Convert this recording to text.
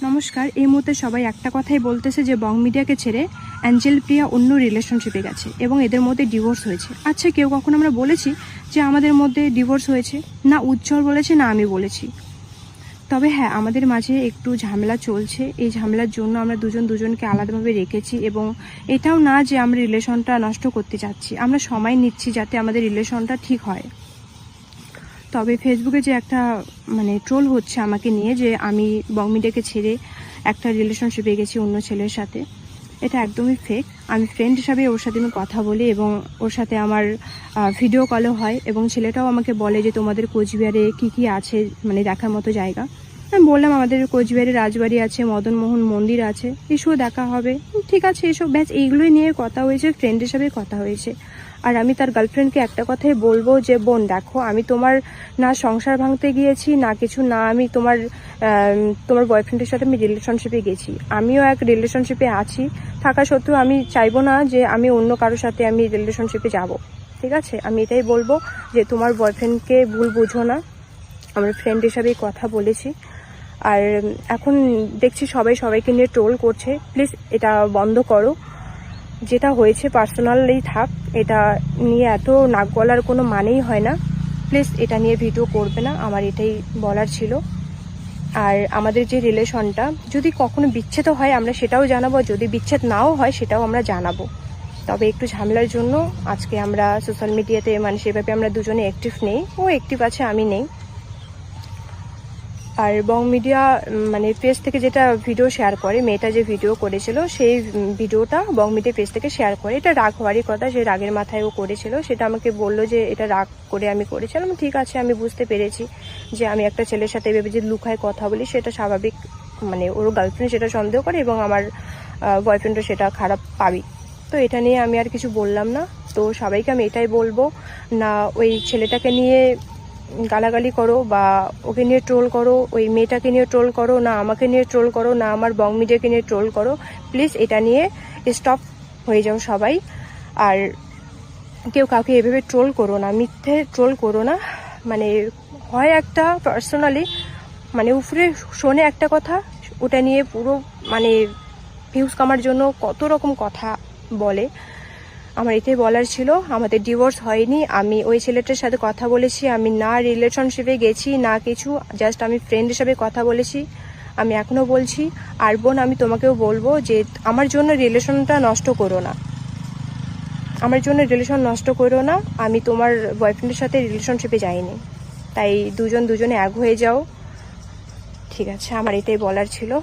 নমস্কার। এই মুহূর্তে সবাই একটা কথাই বলতেছে যে বং মিডিয়াকে ছেড়ে অ্যাঞ্জেল প্রিয়া অন্য রিলেশনশিপে গেছে এবং এদের মধ্যে ডিভোর্স হয়েছে। আচ্ছা, কেউ কখনো আমরা বলেছি যে আমাদের মধ্যে ডিভোর্স হয়েছে? না উজ্জ্বল বলেছে, না আমি বলেছি। তবে হ্যাঁ, আমাদের মাঝে একটু ঝামেলা চলছে। এই ঝামেলার জন্য আমরা দুজনকে আলাদাভাবে রেখেছি এবং এটাও না যে আমরা রিলেশনটা নষ্ট করতে চাচ্ছি, আমরা সময় নিচ্ছি যাতে আমাদের রিলেশনটা ঠিক হয়। তবে ফেসবুকে যে একটা ট্রোল হচ্ছে আমাকে নিয়ে যে আমি বং মিডিয়াকে ছেড়ে একটা রিলেশনশিপে গেছি অন্য ছেলের সাথে, এটা একদমই ফেক। আমি ফ্রেন্ড হিসাবে ওর সাথে আমি কথা বলি এবং ওর সাথে আমার ভিডিও কলও হয় এবং ছেলেটাও আমাকে বলে যে তোমাদের কোচবিহারে কি আছে দেখার মতো জায়গা। আমি বললাম আমাদের কোচবিহারে রাজবাড়ি আছে, মদনমোহন মন্দির আছে, এসব দেখা হবে। ঠিক আছে, এসব ব্যাস এইগুলোই নিয়ে কথা হয়েছে, ফ্রেন্ড হিসাবে কথা হয়েছে। আর আমি তার গার্লফ্রেন্ডকে একটা কথাই বলবো যে বোন দেখো, আমি তোমার না সংসার ভাঙতে গিয়েছি না কিছু, না আমি তোমার বয়ফ্রেন্ডের সাথে আমি রিলেশনশিপে গেছি। আমিও এক রিলেশনশিপে আছি, থাকা সত্ত্বেও আমি চাইবো না যে আমি অন্য কারোর সাথে আমি রিলেশনশিপে যাব। ঠিক আছে, আমি এটাই বলবো যে তোমার বয়ফ্রেন্ডকে ভুল বুঝো না, আমরা ফ্রেন্ড হিসাবেই কথা বলেছি। আর এখন দেখছি সবাইকে নিয়ে ট্রোল করছে, প্লিজ এটা বন্ধ করো। যেটা হয়েছে পার্সোনালি থাক, এটা নিয়ে এত নাক গলার কোনো মানেই হয় না। প্লিজ এটা নিয়ে ভিডিও করবে না, আমার এটাই বলার ছিল। আর আমাদের যে রিলেশনটা যদি কখনো বিচ্ছেদ হয় আমরা সেটাও জানাবো, যদি বিচ্ছেদ নাও হয় সেটাও আমরা জানাবো। তবে একটু ঝামেলার জন্য আজকে আমরা সোশ্যাল মিডিয়াতে সেভাবে আমরা দুজনে অ্যাক্টিভ নেই, ও অ্যাক্টিভ আছে আমি নেই। আর বং মিডিয়া পেজ থেকে যেটা ভিডিও শেয়ার করে, মেয়েটা যে ভিডিও করেছিল সেই ভিডিওটা বং মিডিয়া পেজ থেকে শেয়ার করে। এটা রাগ হওয়ারই কথা, যে রাগের মাথায় ও করেছিল। সেটা আমাকে বললো যে এটা রাগ করে আমি করেছিলাম। ঠিক আছে, আমি বুঝতে পেরেছি যে আমি একটা ছেলের সাথে এভাবে যে লুকায় কথা বলি সেটা স্বাভাবিক, ওর গার্লফ্রেন্ড সেটা সন্দেহ করে এবং আমার বয়ফ্রেন্ডও সেটা খারাপ পাবি। তো এটা নিয়ে আমি আর কিছু বললাম না। তো সবাইকে আমি এটাই বলবো, না ওই ছেলেটাকে নিয়ে গালাগালি করো বা ওকে নিয়ে ট্রোল করো, ওই মেয়েটাকে নিয়ে ট্রোল করো, না আমাকে নিয়ে ট্রোল করো, না আমার বং মিডিয়াকে নিয়ে ট্রোল করো। প্লিজ এটা নিয়ে স্টপ হয়ে যাও সবাই। আর কেউ কাউকে এভাবে ট্রোল করো না, মিথ্যে ট্রোল করো না। হয় একটা পার্সোনালি উপরে শোনে একটা কথা, ওটা নিয়ে পুরো ভিউজ কামার জন্য কত রকম কথা বলে। আমার এটাই বলার ছিল, আমাদের ডিভোর্স হয়নি, আমি ওই ছেলেটার সাথে কথা বলেছি, আমি না রিলেশনশিপে গেছি না কিছু, জাস্ট আমি ফ্রেন্ড হিসেবে কথা বলেছি। আমি এখনো বলছি। আর বোন, আমি তোমাকেও বলবো যে আমার জন্য রিলেশনটা নষ্ট করো না, আমার জন্য রিলেশন নষ্ট করো না। আমি তোমার বয়ফ্রেন্ডের সাথে রিলেশনশিপে যাইনি, তাই দুজনে এক হয়ে যাও। ঠিক আছে, আমার এটাই বলার ছিল।